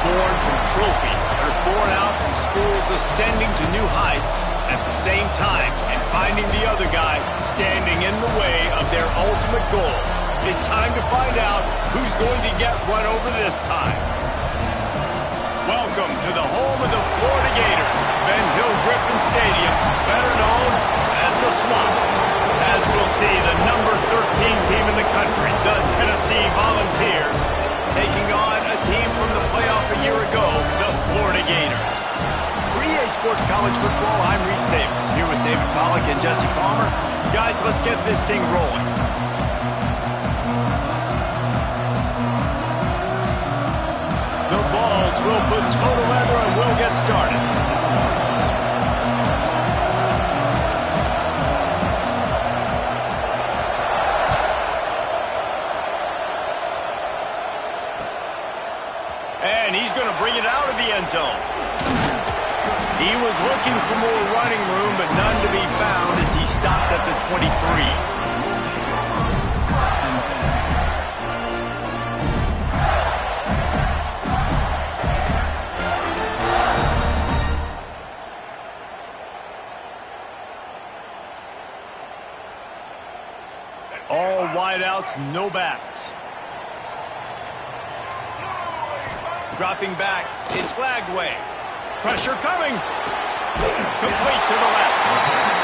born from trophies that are born out from schools ascending to new heights at the same time and finding the other guy standing in the way of their ultimate goal. It's time to find out who's going to get one over this time. Welcome to the home of the Florida Gators, Ben Hill Griffin Stadium, better known as the Swamp. As we'll see, the number 13 team in the country, the Tennessee Volunteers, taking on a team from the playoff a year ago, the Florida Gators. For EA Sports College Football, I'm Reese Davis, here with David Pollack and Jesse Palmer. Guys, let's get this thing rolling. The Vols will put total leather and we'll get started. And he's going to bring it out of the end zone. He was looking for more running room, but none to be found as he stopped at the 23. All wideouts, no backs. Dropping back, it's Lagway. Pressure coming. Complete to the left.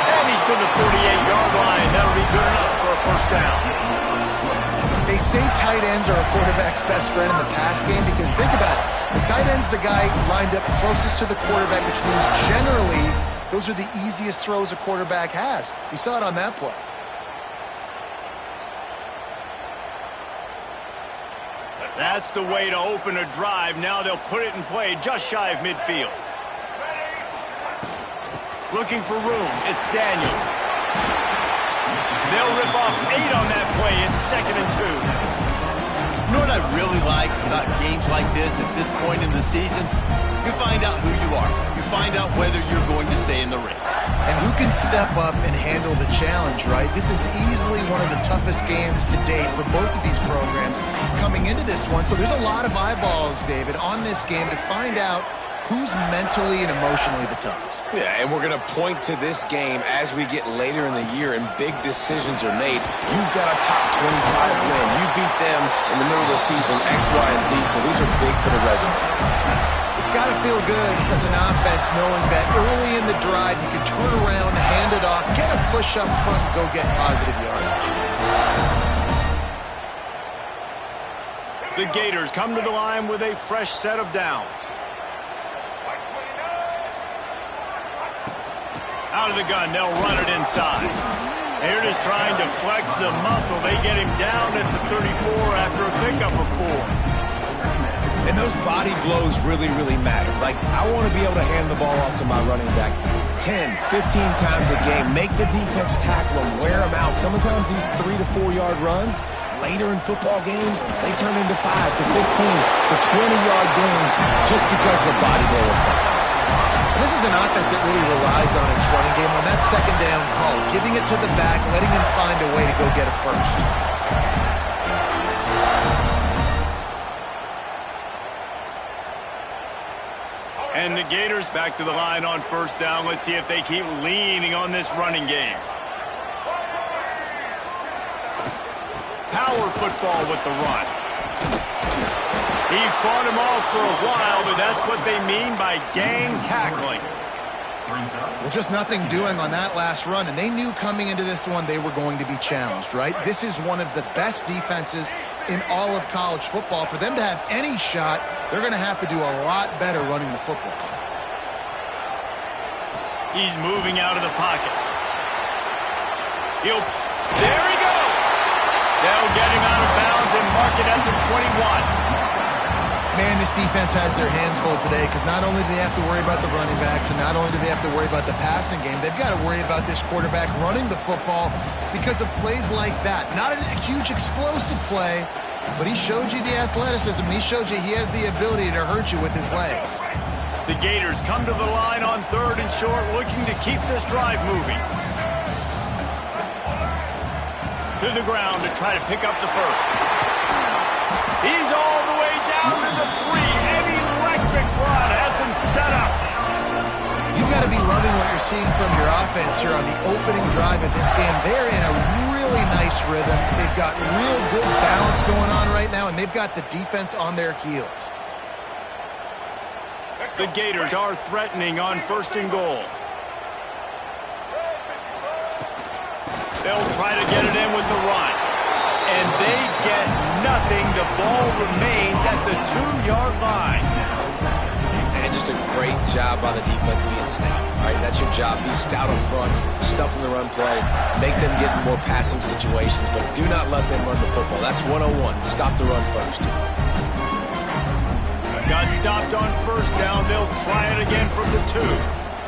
And he's to the 38-yard line. That'll be good enough for a first down. They say tight ends are a quarterback's best friend in the pass game because think about it. The tight end's the guy lined up closest to the quarterback, which means generally those are the easiest throws a quarterback has. You saw it on that play. That's the way to open a drive. Now they'll put it in play just shy of midfield. Looking for room. It's Daniels. They'll rip off 8 on that play. It's 2nd and 2. You know what I really like about games like this at this point in the season? You find out who you are. You find out whether you're going to stay in the race. And who can step up and handle the challenge, right? This is easily one of the toughest games to date for both of these programs coming into this one. So there's a lot of eyeballs, David, on this game to find out who's mentally and emotionally the toughest. Yeah, and we're going to point to this game as we get later in the year and big decisions are made. You've got a top 25 win. You beat them in the middle of the season, X, Y, and Z, so these are big for the resume. It's got to feel good as an offense knowing that early in the drive you can turn around, hand it off, get a push up front, go get positive yardage. The Gators come to the line with a fresh set of downs. Out of the gun, they'll run it inside. They're just trying to flex the muscle. They get him down at the 34 after a pickup of 4. And those body blows really, really matter. Like, I want to be able to hand the ball off to my running back 10, 15 times a game. Make the defense tackle them, wear them out. Sometimes these 3 to 4 yard runs, later in football games, they turn into 5 to 15 to 20-yard gains just because of the body blow effect. This is an offense that really relies on its running game on that second down call, giving it to the back, letting him find a way to go get a first. And the Gators back to the line on first down. Let's see if they keep leaning on this running game. Power football with the run. He fought him off for a while, but that's what they mean by gang tackling. Well, just nothing doing on that last run, and they knew coming into this one they were going to be challenged, right? This is one of the best defenses in all of college football. For them to have any shot, they're going to have to do a lot better running the football. He's moving out of the pocket. There he goes! They'll get him out of bounds and mark it at the 21. Man, this defense has their hands full today because not only do they have to worry about the running backs and not only do they have to worry about the passing game, they've got to worry about this quarterback running the football because of plays like that. Not a huge explosive play, but he showed you the athleticism. He showed you he has the ability to hurt you with his legs. The Gators come to the line on 3rd and short, looking to keep this drive moving. To the ground to try to pick up the first. He's all the way down to the 3, and he seeing from your offense here on the opening drive of this game. They're in a really nice rhythm. They've got real good balance going on right now, and they've got the defense on their heels. The Gators are threatening on 1st and goal. They'll try to get it in with the run. And they get nothing. The ball remains at the 2-yard line. And just a great job by the defense being stout. All right, that's your job. Be stout up front, stuff in the run play, make them get in more passing situations, but do not let them run the football. That's 101. Stop the run first. Got stopped on 1st down. They'll try it again from the 2.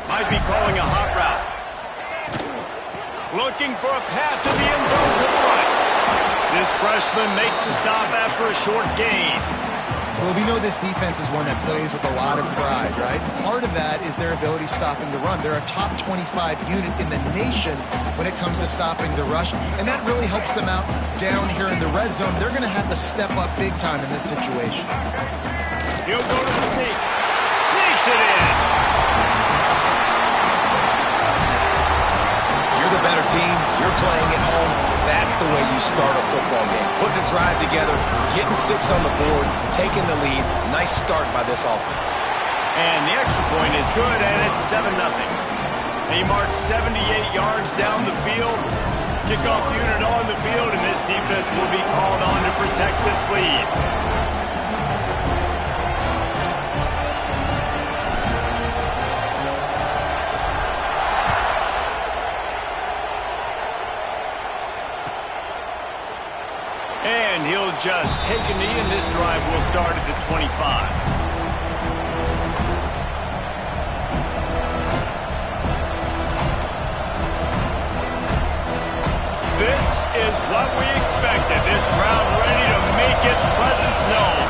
Might be calling a hot route. Looking for a path to the end zone to the right. This freshman makes the stop after a short gain. Well, we know this defense is one that plays with a lot of pride, right? Part of that is their ability stopping the run. They're a top 25 unit in the nation when it comes to stopping the rush, and that really helps them out down here in the red zone. They're going to have to step up big time in this situation. He'll go to the sneak. Sneaks it in. You're the better team. You're playing at home. That's the way you start a football game. Putting a drive together, getting 6 on the board, taking the lead. Nice start by this offense. And the extra point is good, and it's 7-0. They march 78 yards down the field. Kickoff unit on the field, and this defense will be called on to protect this lead. And he'll just take a knee, and this drive will start at the 25. This is what we expected. This crowd ready to make its presence known.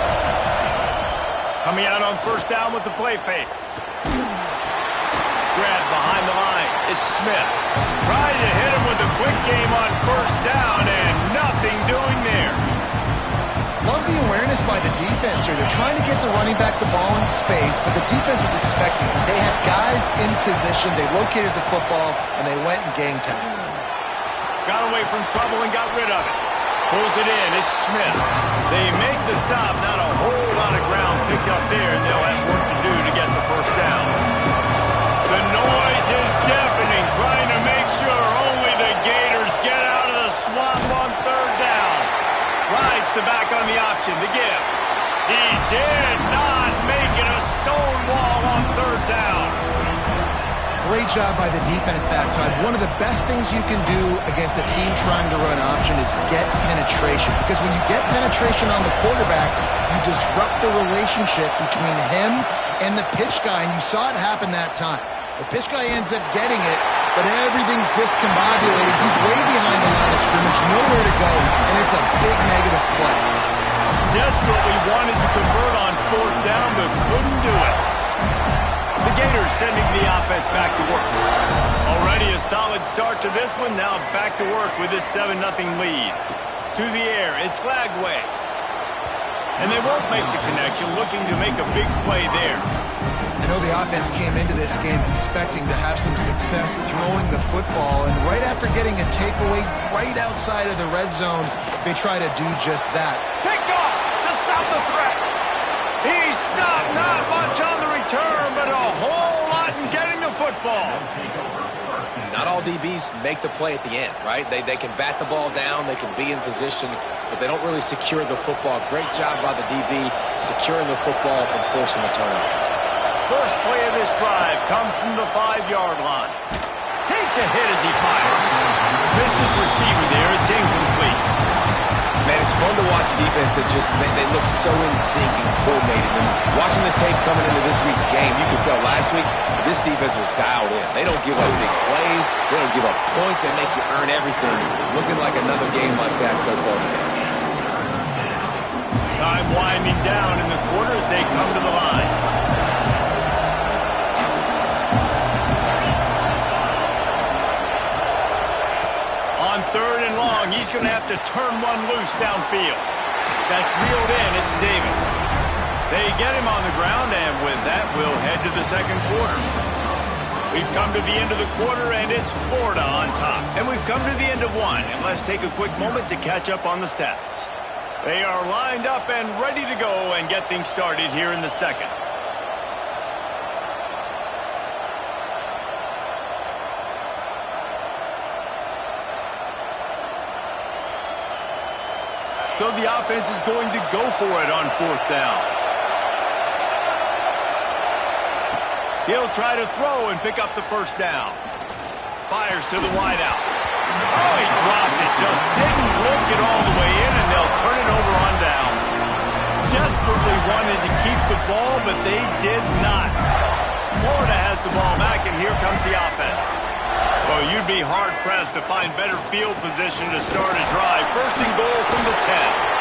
Coming out on 1st down with the play fake. Grab behind the line. It's Smith. Trying to hit him with a quick game on 1st down, and nothing doing there. Love the awareness by the defense here. They're trying to get the running back the ball in space, but the defense was expecting it. They had guys in position. They located the football, and they went and gang tagged. Got away from trouble and got rid of it. Pulls it in. It's Smith. They make the stop. Not a whole lot of ground picked up there, and they'll have work to do to get the 1st down. The noise is deafening, trying to make sure only the Gators get out of the swamp on 3rd down. Rides the back on the option, the give. He did not make it a stone wall on 3rd down. Great job by the defense that time. One of the best things you can do against a team trying to run option is get penetration. Because when you get penetration on the quarterback, you disrupt the relationship between him and the pitch guy, and you saw it happen that time. The pitch guy ends up getting it, but everything's discombobulated. He's way behind the line of scrimmage, nowhere to go, and it's a big negative play. Desperately wanted to convert on 4th down, but couldn't do it. The Gators sending the offense back to work. Already a solid start to this one. Now back to work with this 7-0 lead. To the air, it's Lagway. And they won't make the connection, looking to make a big play there. I know the offense came into this game expecting to have some success throwing the football, and right after getting a takeaway right outside of the red zone, they try to do just that. Picked off to stop the threat. He stopped, not much on the return, but a whole lot in getting the football. Not all DBs make the play at the end, right? They can bat the ball down, they can be in position, but they don't really secure the football. Great job by the DB securing the football and forcing the turnover. First play of this drive comes from the 5-yard line. Takes a hit as he fires. Missed his receiver there. It's incomplete. Man, it's fun to watch defense that just, they look so in sync and coordinated. And watching the tape coming into this week's game, you could tell last week this defense was dialed in. They don't give up big plays. They don't give up points. They make you earn everything. Looking like another game like that so far today. Time winding down in the quarter as they come to the line. On 3rd and long, he's going to have to turn one loose downfield. That's reeled in. It's Davis. They get him on the ground, and with that, we'll head to the 2nd quarter. We've come to the end of the quarter, and it's Florida on top. And we've come to the end of one, and let's take a quick moment to catch up on the stats. They are lined up and ready to go and get things started here in the second. So the offense is going to go for it on 4th down. He'll try to throw and pick up the first down. Fires to the wideout. Oh, he dropped it. Just didn't look it all the way in, and they'll turn it over on downs. Desperately wanted to keep the ball, but they did not. Florida has the ball back, and here comes the offense. Well, you'd be hard-pressed to find better field position to start a drive. 1st and goal from the 10.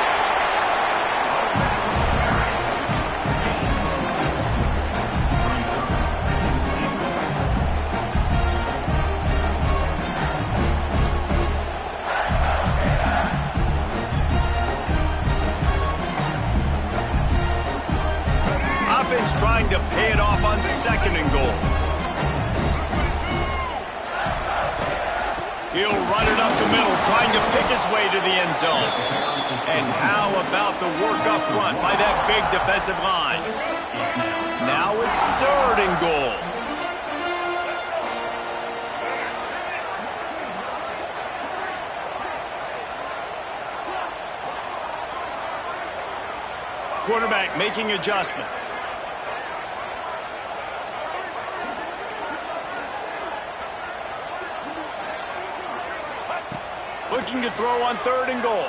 Offense trying to pay it off on 2nd and goal. He'll run it up the middle, trying to pick its way to the end zone. And how about the work up front by that big defensive line? Now it's 3rd and goal. Quarterback making adjustments. Looking to throw on 3rd and goal.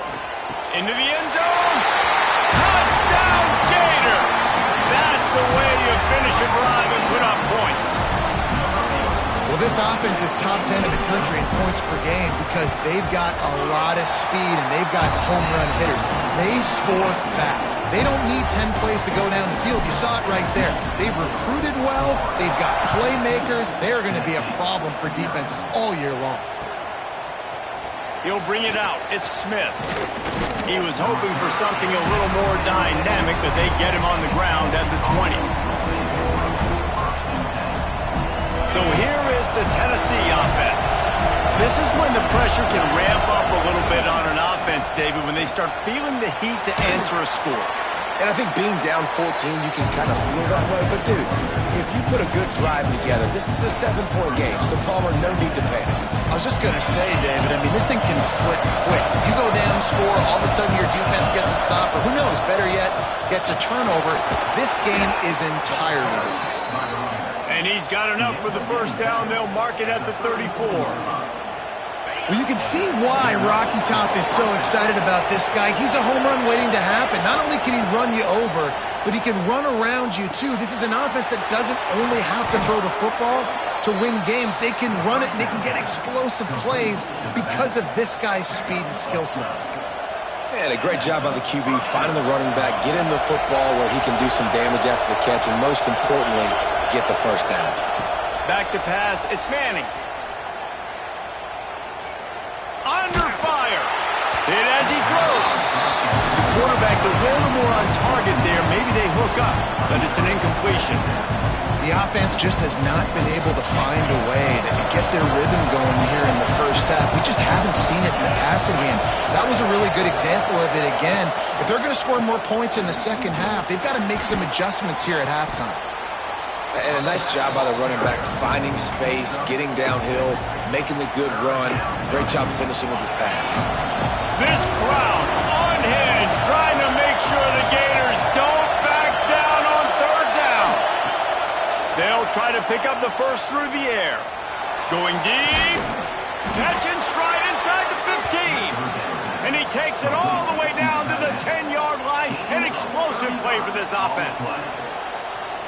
Into the end zone. Touchdown, Gator! That's the way you finish a drive and put up points. Well, this offense is top 10 in the country in points per game because they've got a lot of speed and they've got home run hitters. They score fast. They don't need 10 plays to go down the field. You saw it right there. They've recruited well. They've got playmakers. They're going to be a problem for defenses all year long. He'll bring it out. It's Smith. He was hoping for something a little more dynamic, but they get him on the ground at the 20. So here is the Tennessee offense. This is when the pressure can ramp up a little bit on an offense, David, when they start feeling the heat to answer a score. And I think being down 14, you can kind of feel that way. But, dude, if you put a good drive together, this is a 7-point game. So, Palmer, no need to panic. I was just going to say, David, I mean, this thing can flip quick. You go down, score, all of a sudden your defense gets a stop, or who knows, better yet, gets a turnover. This game is entirely different. And he's got enough for the first down. They'll mark it at the 34. Well, you can see why Rocky Top is so excited about this guy. He's a home run waiting to happen. Not only can he run you over, but he can run around you, too. This is an offense that doesn't only have to throw the football to win games. They can run it, and they can get explosive plays because of this guy's speed and skill set. And a great job by the QB, finding the running back, get him the football where he can do some damage after the catch, and most importantly, get the first down. Back to pass. It's Manning. Under fire. Hit as he throws. The quarterback's a little more on target there. Maybe they hook up, but it's an incompletion. The offense just has not been able to find a way to get their rhythm going here in the first half. We just haven't seen it in the passing game. That was a really good example of it again. If they're going to score more points in the second half, they've got to make some adjustments here at halftime. And a nice job by the running back, finding space, getting downhill, making the good run. Great job finishing with his pass. This crowd unhinged, trying to make sure the Gators don't back down on 3rd down. They'll try to pick up the first through the air. Going deep. Catch and stride inside the 15. And he takes it all the way down to the 10-yard line. An explosive play for this offense.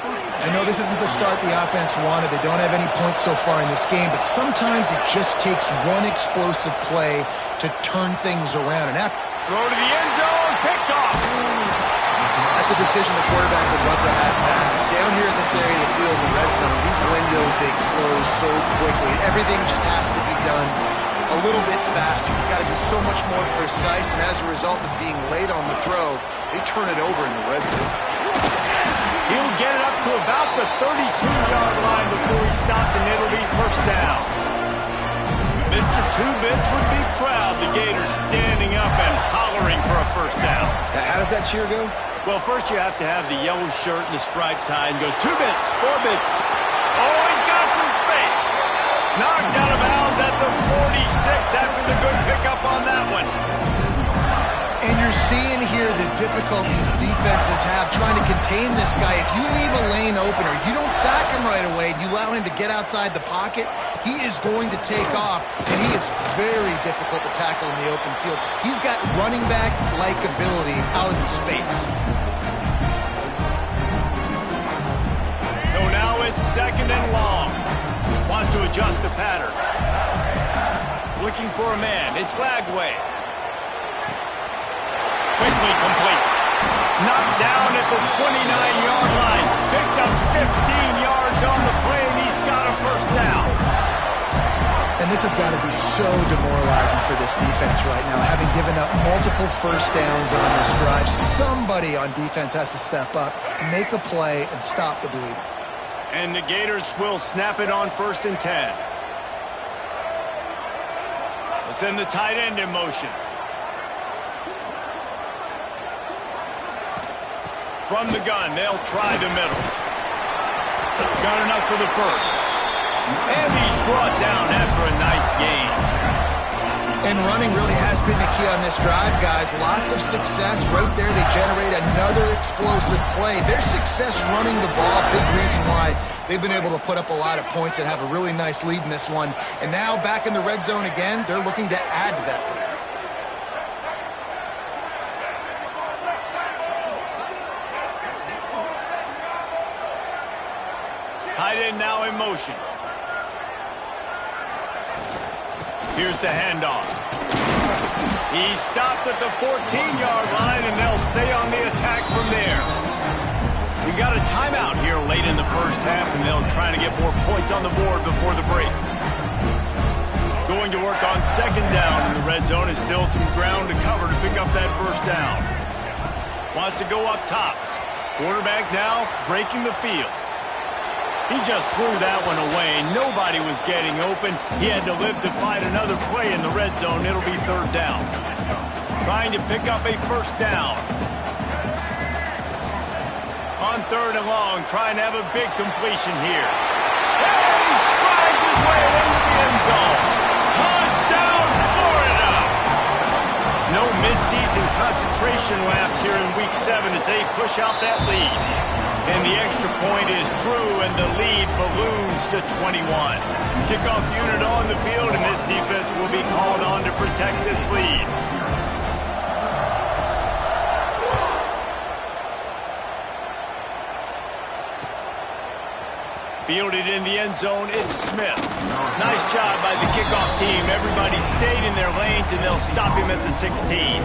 I know this isn't the start the offense wanted. They don't have any points so far in this game, but sometimes it just takes one explosive play to turn things around. And after throw to the end zone, picked off. That's a decision the quarterback would love to have back. Down here in this area of the field in the red zone, these windows, they close so quickly. Everything just has to be done a little bit faster. You've got to be so much more precise, and as a result of being late on the throw, they turn it over in the red zone. He'll get it up to about the 32-yard line before he stopped, and it'll be first down. Mr. Two Bits would be proud. The Gators standing up and hollering for a first down. How does that cheer go? Well, first you have to have the yellow shirt and the striped tie and go 2 bits, 4 bits. Oh, he's got some space. Knocked out of bounds at the 46 after the good pickup on that one. And you're seeing here the difficulties defenses have trying to contain this guy. If you leave a lane open or you don't sack him right away, you allow him to get outside the pocket, he is going to take off, and he is very difficult to tackle in the open field. He's got running back-like ability out in space. So now it's 2nd and long. Wants to adjust the pattern. Looking for a man. It's Lagway. Quickly complete. Knocked down at the 29-yard line. Picked up 15 yards on the play, and he's got a first down. And this has got to be so demoralizing for this defense right now, having given up multiple first downs on this drive. Somebody on defense has to step up, make a play, and stop the bleed. And the Gators will snap it on 1st and 10. We'll send the tight end in motion. From the gun, they'll try the middle. Got enough for the first. And he's brought down after a nice gain. And running really has been the key on this drive, guys. Lots of success. Right there, they generate another explosive play. Their success running the ball, big reason why they've been able to put up a lot of points and have a really nice lead in this one. And now back in the red zone again, they're looking to add to that lead. Tight end now in motion. Here's the handoff. He's stopped at the 14-yard line, and they'll stay on the attack from there. We got a timeout here late in the first half, and they'll try to get more points on the board before the break. Going to work on 2nd down in the red zone. Is still some ground to cover to pick up that first down. Wants to go up top. Quarterback now breaking the field. He just threw that one away. Nobody was getting open. He had to live to fight another play in the red zone. It'll be 3rd down. Trying to pick up a first down. On 3rd and long, trying to have a big completion here. And he strides his way into the end zone. Touchdown, Florida! No midseason concentration laps here in Week 7 as they push out that lead. And the extra point is true, and the lead balloons to 21. Kickoff unit on the field, and this defense will be called on to protect this lead. Fielded in the end zone, it's Smith. Nice job by the kickoff team. Everybody stayed in their lanes, and they'll stop him at the 16.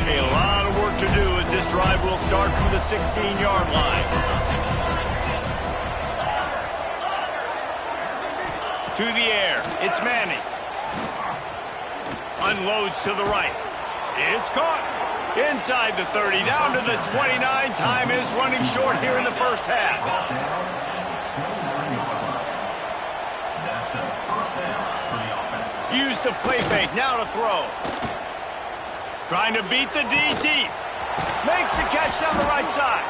A lot of work to do as this drive will start from the 16-yard line. To the air, it's Manning. Unloads to the right. It's caught. Inside the 30, down to the 29. Time is running short here in the first half. Use the play fake, now to throw. Trying to beat the D deep. Makes the catch down the right side.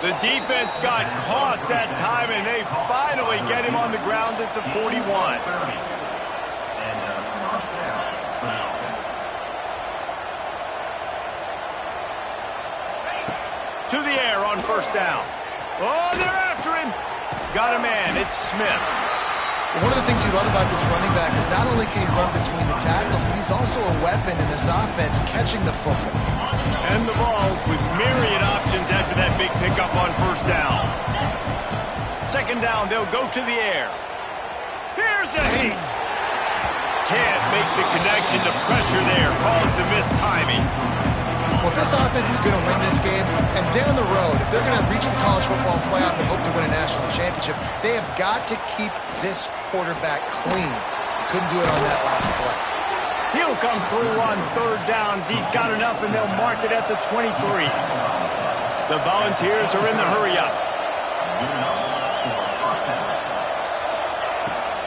The defense got caught that time, and they finally get him on the ground at the 41. To the air on 1st down. Oh, they're after him. Got a man. It's Smith. One of the things you love about this running back is not only can he run between the tackles, but he's also a weapon in this offense, catching the football. And the balls with myriad options after that big pickup on 1st down. 2nd down, they'll go to the air. Here's a heat. Can't make the connection. The pressure there caused the missed timing. Well, if this offense is going to win this game, and down the road, if they're going to reach the college football playoff and hope to win a national championship, they have got to keep this quarterback clean. Couldn't do it on that last play. He'll come through on 3rd downs. He's got enough, and they'll mark it at the 23. The Volunteers are in the hurry-up.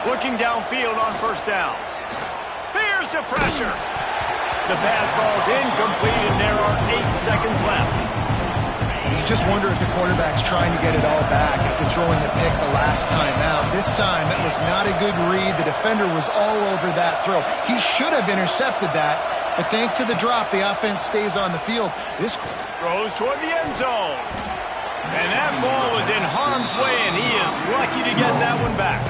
Looking downfield on first down. Here's the pressure. The pass falls incomplete, and there are 8 seconds left. You just wonder if the quarterback's trying to get it all back after throwing the pick the last time out. This time, that was not a good read. The defender was all over that throw. He should have intercepted that, but thanks to the drop, the offense stays on the field. This throws toward the end zone. And that ball was in harm's way, and he is lucky to get that one back.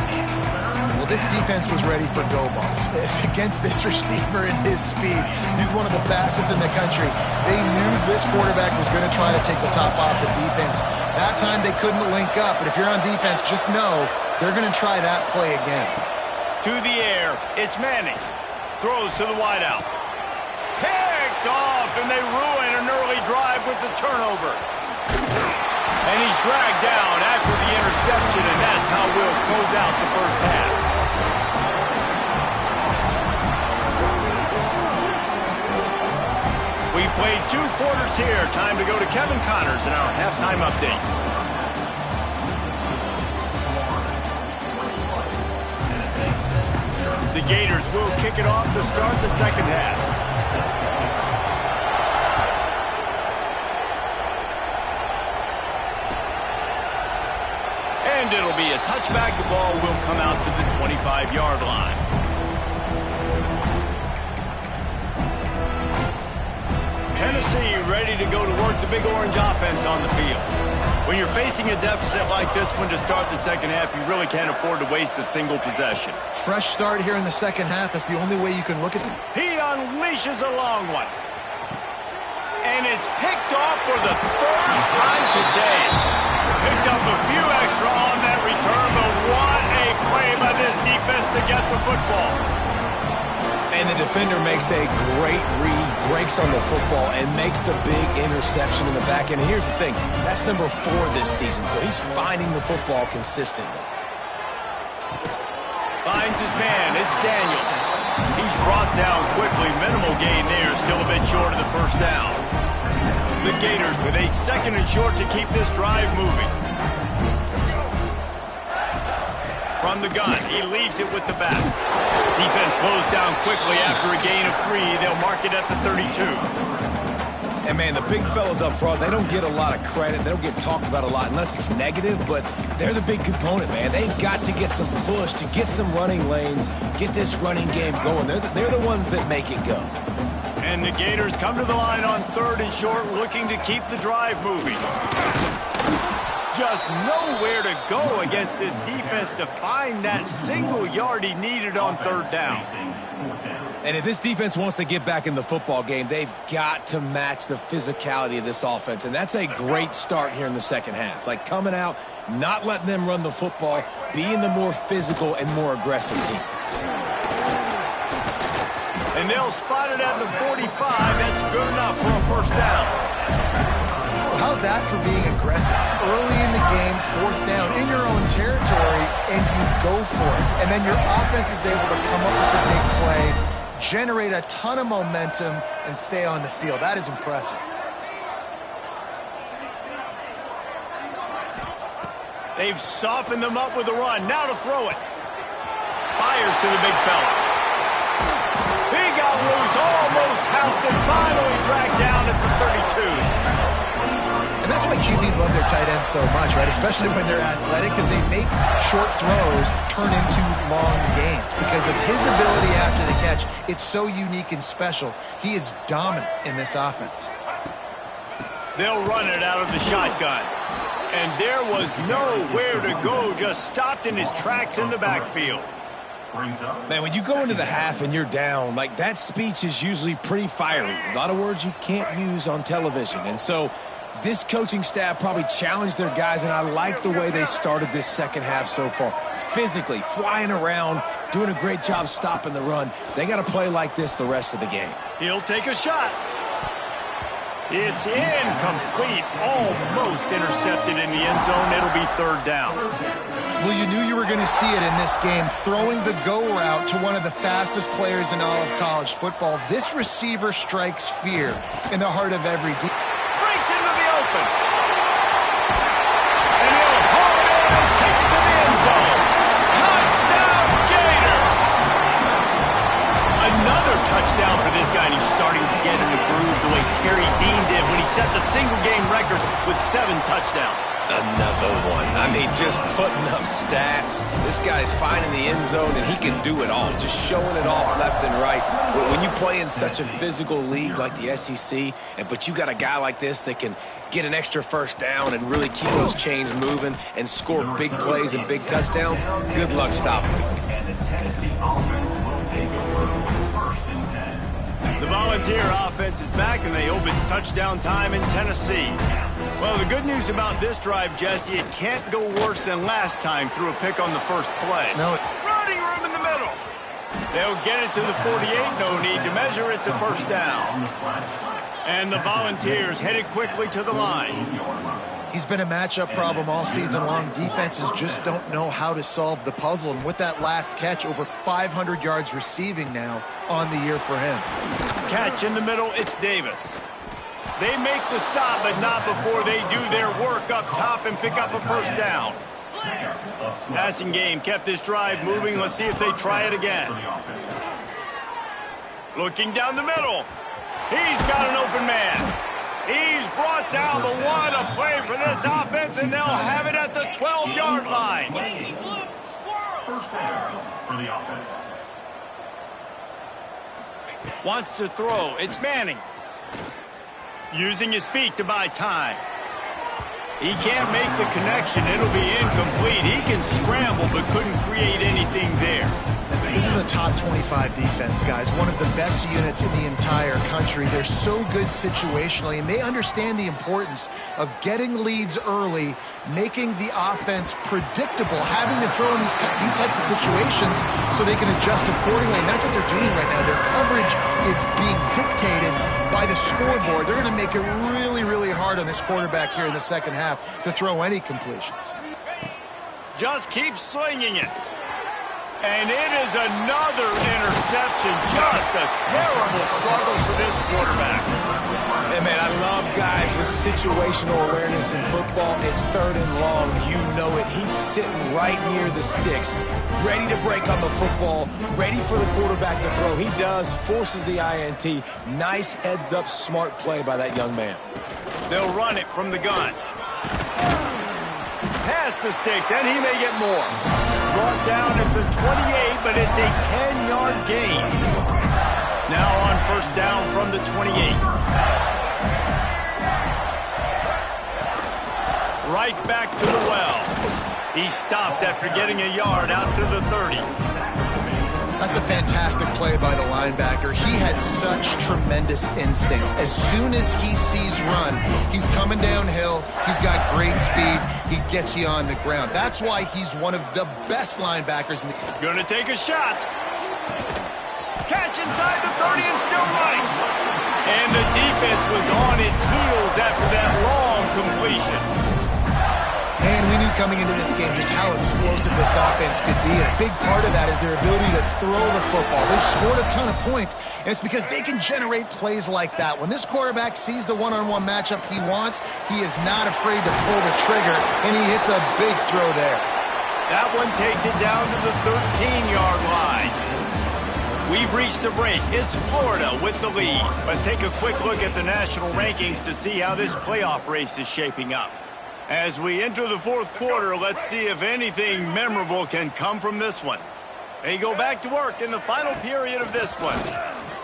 Well, this defense was ready for go balls. Against this receiver and his speed, he's one of the fastest in the country. They knew this quarterback was going to try to take the top off the defense. That time they couldn't link up, but if you're on defense, just know they're going to try that play again. To the air, it's Manning. Throws to the wideout. Picked off, and they ruin an early drive with the turnover. And he's dragged down after the interception, and that's how we'll close out the first half. We played 2 quarters here. Time to go to Kevin Connors in our halftime update. The Gators will kick it off to start the second half. And it'll be a touchback. The ball will come out to the 25-yard line. Tennessee ready to go to work the Big Orange offense on the field. When you're facing a deficit like this one to start the second half, you really can't afford to waste a single possession. Fresh start here in the second half. That's the only way you can look at them. He unleashes a long one. And it's picked off for the 3rd time today. Picked up a few extra on that return, but what a play by this defense to get the football. And the defender makes a great read, breaks on the football, and makes the big interception in the back end. And here's the thing, that's number 4 this season, so he's finding the football consistently. Finds his man, it's Daniels. He's brought down quickly, minimal gain there, still a bit short of the first down. The Gators with a 2nd and short to keep this drive moving. From the gun, he leaves it with the back. Defense closed down quickly after a gain of 3. They'll mark it at the 32. And, man, the big fellas up front, they don't get a lot of credit. They don't get talked about a lot unless it's negative, but they're the big component, man. They've got to get some push, to get some running lanes, get this running game going. They're the ones that make it go. And the Gators come to the line on 3rd and short, looking to keep the drive moving. Just nowhere to go against this defense to find that single yard he needed on 3rd down. And if this defense wants to get back in the football game, they've got to match the physicality of this offense. And that's a great start here in the second half. Like coming out, not letting them run the football, being the more physical and more aggressive team. And they'll spot it at the 45. That's good enough for a first down. Well, how's that for being aggressive? Early in the game, 4th down, in your own territory, and you go for it. And then your offense is able to come up with the big play, generate a ton of momentum, and stay on the field. That is impressive. They've softened them up with a run. Now to throw it. Fires to the big fella. He got loose, almost housed it, finally dragged down at the 32. And that's why QBs love their tight ends so much, right? Especially when they're athletic, because they make short throws turn into long gains. Because of his ability after the catch, it's so unique and special. He is dominant in this offense. They'll run it out of the shotgun. And there was nowhere to go, just stopped in his tracks in the backfield. Man, when you go into the half and you're down, like that speech is usually pretty fiery. A lot of words you can't use on television. And so this coaching staff probably challenged their guys, and I like the way they started this second half so far. Physically, flying around, doing a great job stopping the run. They got to play like this the rest of the game. He'll take a shot. It's incomplete, almost intercepted in the end zone. It'll be 3rd down. Well, you knew you were going to see it in this game, throwing the go route to one of the fastest players in all of college football. This receiver strikes fear in the heart of every team. Breaks into the open. And he'll haul it in and take it to the end zone. Touchdown, Gator! Another touchdown for this guy, and he's starting to get in the groove the way Terry Dean did when he set the single-game record with 7 touchdowns. Another one. I mean, just putting up stats. This guy's finding the end zone, and he can do it all. Just showing it off left and right. When you play in such a physical league like the SEC, but you got a guy like this that can get an extra first down and really keep those chains moving and score big plays and big touchdowns, good luck stopping him. The Volunteer offense is back, and they hope it's touchdown time in Tennessee. Well, the good news about this drive, Jesse, it can't go worse than last time through a pick on the first play. No. Running room in the middle. They'll get it to the 48. No need to measure. It's a first down. And the Volunteers headed quickly to the line. He's been a matchup problem all season long. Defenses just don't know how to solve the puzzle. And with that last catch, over 500 yards receiving now on the year for him. Catch in the middle. It's Davis. They make the stop, but not before they do their work up top and pick up a first down. Passing game kept this drive moving. Let's see if they try it again. Looking down the middle. He's got an open man. He's brought down the one. A play for this offense, and they'll have it at the 12-yard line. First down for the offense. Wants to throw. It's Manning. Using his feet to buy time. He can't make the connection. It'll be incomplete. He can scramble, but couldn't create anything there. This is a top 25 defense, guys. One of the best units in the entire country. They're so good situationally, and they understand the importance of getting leads early, making the offense predictable, having to throw in these types of situations so they can adjust accordingly. And that's what they're doing right now. Their coverage is being dictated by the scoreboard. They're going to make it really, really hard on this quarterback here in the second half to throw any completions. Just keep slinging it. And it is another interception. Just a terrible struggle for this quarterback. Hey, man, I love guys with situational awareness in football. It's 3rd and long. You know it. He's sitting right near the sticks, ready to break on the football, ready for the quarterback to throw. He does, forces the INT. Nice heads-up, smart play by that young man. They'll run it from the gun. Past the sticks, and he may get more. Brought down at the 28, but it's a 10-yard gain. Now on first down from the 28. Right back to the well. He stopped after getting a yard out to the 30. That's a fantastic play by the linebacker. He has such tremendous instincts. As soon as he sees run, he's coming downhill. He's got great speed. He gets you on the ground. That's why he's one of the best linebackers in the... Gonna take a shot. Catch inside the 30 and still running. And the defense was on its heels after that long completion. And we knew coming into this game just how explosive this offense could be. And a big part of that is their ability to throw the football. They've scored a ton of points, and it's because they can generate plays like that. When this quarterback sees the one-on-one matchup he wants, he is not afraid to pull the trigger, and he hits a big throw there. That one takes it down to the 13-yard line. We've reached the break. It's Florida with the lead. Let's take a quick look at the national rankings to see how this playoff race is shaping up. As we enter the 4th quarter, let's see if anything memorable can come from this one. They go back to work in the final period of this one.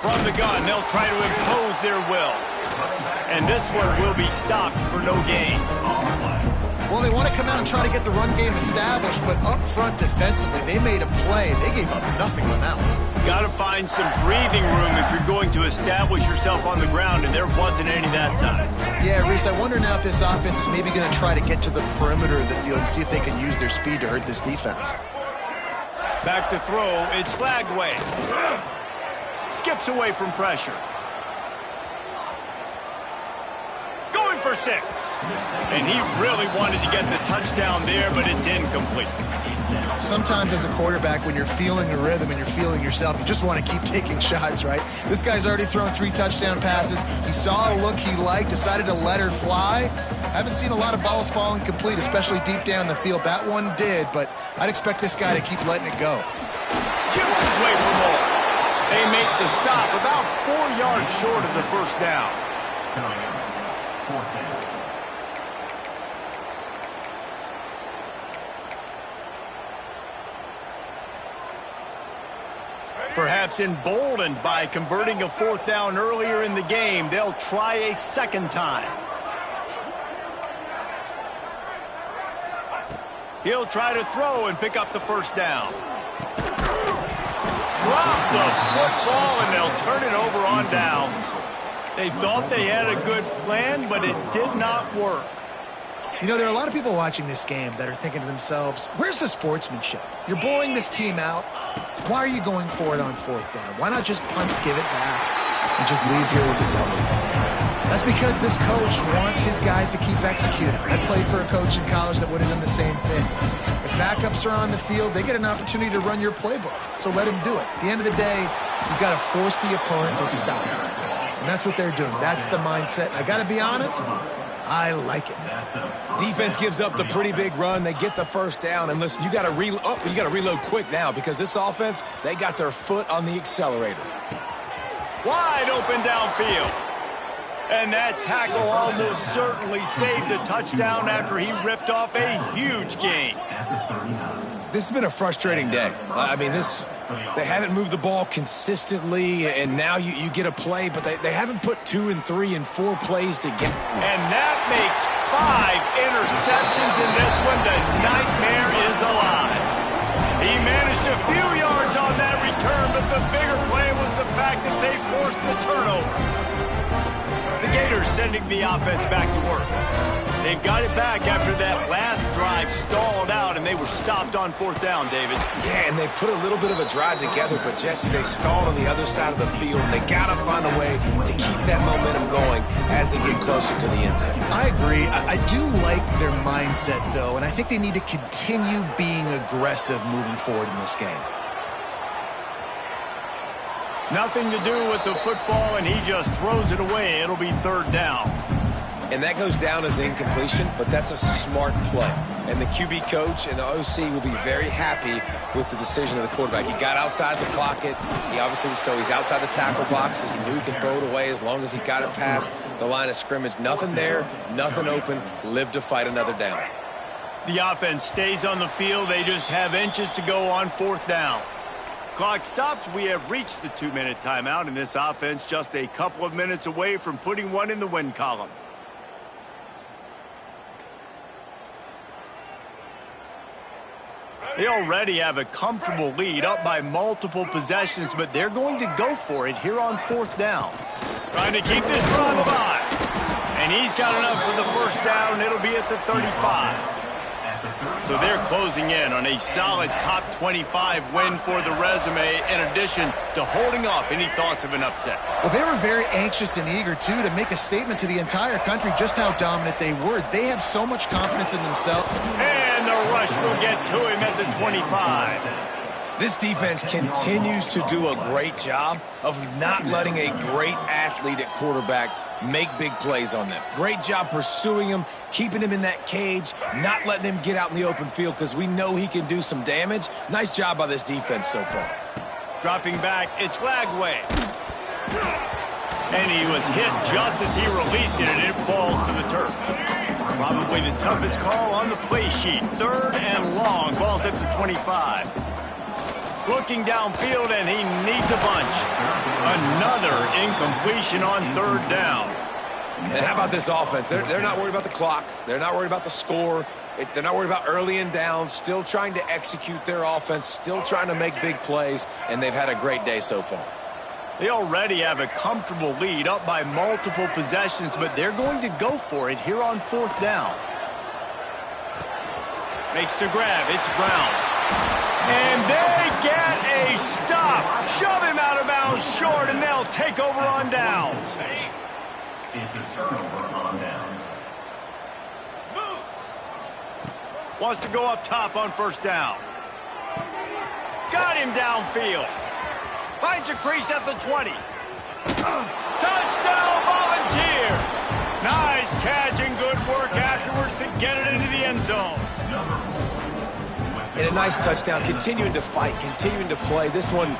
From the gun, they'll try to impose their will. And this one will be stopped for no gain. Well, they want to come out and try to get the run game established, but up front defensively, they made a play. They gave up nothing on that one. Got to find some breathing room if you're going to establish yourself on the ground, and there wasn't any that time. Yeah, Reese, I wonder now if this offense is maybe going to try to get to the perimeter of the field and see if they can use their speed to hurt this defense. Back to throw, it's Lagway. Skips away from pressure. Going for 6. And he really wanted to get the touchdown there, but it's incomplete. Sometimes as a quarterback, when you're feeling the rhythm and you're feeling yourself, you just want to keep taking shots, right? This guy's already thrown 3 touchdown passes. He saw a look he liked, decided to let her fly. Haven't seen a lot of balls falling complete, especially deep down the field. That one did, but I'd expect this guy to keep letting it go. Shoots his way for more. They make the stop about 4 yards short of the first down. Fourth down. Perhaps emboldened by converting a 4th down earlier in the game, they'll try a second time. He'll try to throw and pick up the first down. Drop the football, and they'll turn it over on downs. They thought they had a good plan, but it did not work. You know, there are a lot of people watching this game that are thinking to themselves, where's the sportsmanship? You're blowing this team out. Why are you going for it on 4th down? Why not just punt, give it back, and just leave here with a W? That's because this coach wants his guys to keep executing. I played for a coach in college that would have done the same thing. If backups are on the field, they get an opportunity to run your playbook, so let him do it. At the end of the day, you've got to force the opponent to stop. And that's what they're doing. That's the mindset. I got to be honest, I like it. Defense gives up the pretty big run. They get the first down. And listen, you got to reload quick now because this offense, they got their foot on the accelerator. Wide open downfield. And that tackle almost certainly saved a touchdown after he ripped off a huge gain. This has been a frustrating day. I mean, they haven't moved the ball consistently, and now you get a play, but they haven't put 2 and 3 and 4 plays together. And that makes 5 interceptions in this one. The nightmare is alive. He managed a few yards on that return, but the bigger play was the fact that they forced the turnover. The Gators sending the offense back to work. They've got it back after that last drive stalled out, and they were stopped on 4th down, David. Yeah, and they put a little bit of a drive together, but, Jesse, they stalled on the other side of the field. They got to find a way to keep that momentum going as they get closer to the end zone. I agree. I do like their mindset, though, and I think they need to continue being aggressive moving forward in this game. Nothing to do with the football, and he just throws it away. It'll be 3rd down. And that goes down as incompletion, but that's a smart play. And the QB coach and the OC will be very happy with the decision of the quarterback. He got outside the pocket. He obviously was he's outside the tackle boxes. He knew he could throw it away as long as he got it past the line of scrimmage. Nothing there, nothing open. Live to fight another down. The offense stays on the field. They just have inches to go on 4th down. Clock stops. We have reached the 2-minute timeout, and this offense just a couple of minutes away from putting one in the win column. They already have a comfortable lead, up by multiple possessions, but they're going to go for it here on 4th down. Trying to keep this drive alive. And he's got enough for the first down. It'll be at the 35. So they're closing in on a solid top 25 win for the resume, in addition to holding off any thoughts of an upset. Well, they were very anxious and eager, too, to make a statement to the entire country just how dominant they were. They have so much confidence in themselves. And the rush will get to him at the 25. This defense continues to do a great job of not letting a great athlete at quarterback make big plays on them. Great job pursuing him, keeping him in that cage, not letting him get out in the open field because we know he can do some damage. Nice job by this defense so far. Dropping back, it's Lagway. And he was hit just as he released it, and it falls to the turf. Probably the toughest call on the play sheet. 3rd and long, ball's at the 25. Looking downfield, and he needs a bunch. Another incompletion on 3rd down. And how about this offense? They're not worried about the clock. They're not worried about the score. They're not worried about early and down. Still trying to execute their offense. Still trying to make big plays. And they've had a great day so far. They already have a comfortable lead, up by multiple possessions, but they're going to go for it here on 4th down. Makes the grab. It's Brown. And they get a stop. Shove him out of bounds short, and they'll take over on downs. It's a turnover on downs. Wants to go up top on first down. Got him downfield. Finds a crease at the 20. Touchdown, Volunteers! Nice catch and good work afterwards to get it into the end zone. And a nice touchdown, continuing to fight, continuing to play. This one,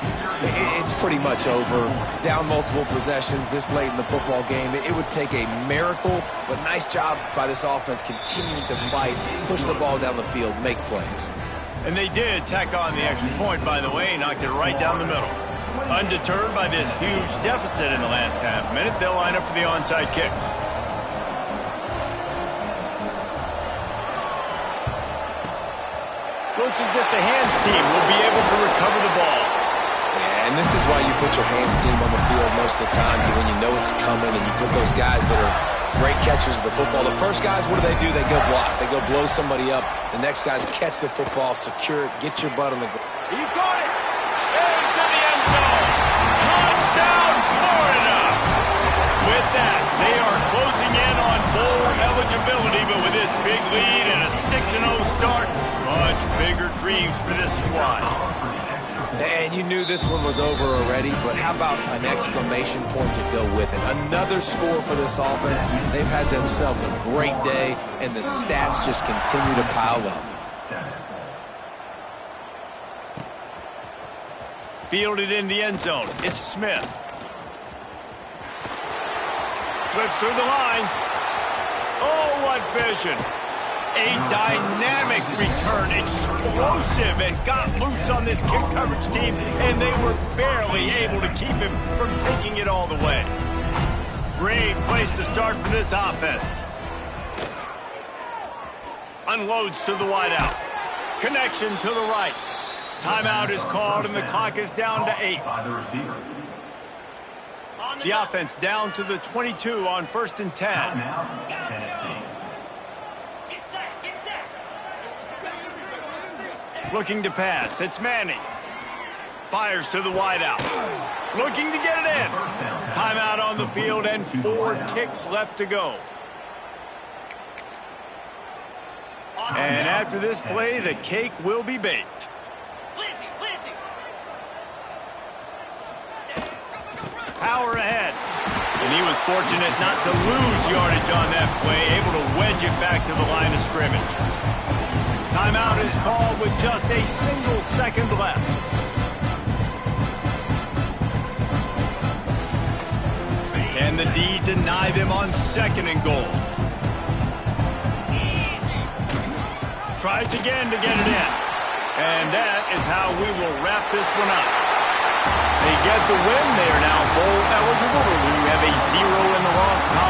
it's pretty much over. Down multiple possessions this late in the football game. It would take a miracle, but nice job by this offense continuing to fight, push the ball down the field, make plays. And they did tack on the extra point, by the way, knocked it right down the middle. Undeterred by this huge deficit in the last half minute, they'll line up for the onside kick. Looks as if the hands team will be able to recover the ball. Yeah, and this is why you put your hands team on the field most of the time, when you know it's coming, and you put those guys that are great catchers of the football. The first guys, what do? They go block. They go blow somebody up. The next guys catch the football, secure it, get your butt on the ground. He caught it! Into the end zone! Touchdown, Florida! With that, they are closing in on bowl eligibility, but with this big lead and a 6-0 start, much bigger dreams for this squad. And you knew this one was over already, but how about an exclamation point to go with it? Another score for this offense. They've had themselves a great day, and the stats just continue to pile up. Fielded in the end zone. It's Smith. Slips through the line. Oh, what vision. A dynamic return, explosive, and got loose on this kick coverage team, and they were barely able to keep him from taking it all the way. Great place to start for this offense. Unloads to the wideout. Connection to the right. Timeout is called, and the clock is down to 8. By the receiver. The offense down to the 22 on 1st and 10. Timeout, Tennessee. Looking to pass. It's Manning. Fires to the wideout. Looking to get it in. Timeout on the field and 4 ticks left to go. And after this play, the cake will be baked. Power ahead. And he was fortunate not to lose yardage on that play, able to wedge it back to the line of scrimmage. Timeout is called with just a single second left. Can the D deny them on 2nd and goal? Tries again to get it in. And that is how we will wrap this one up. They get the win. They are now bowl eligible. We have a 0 in the loss column.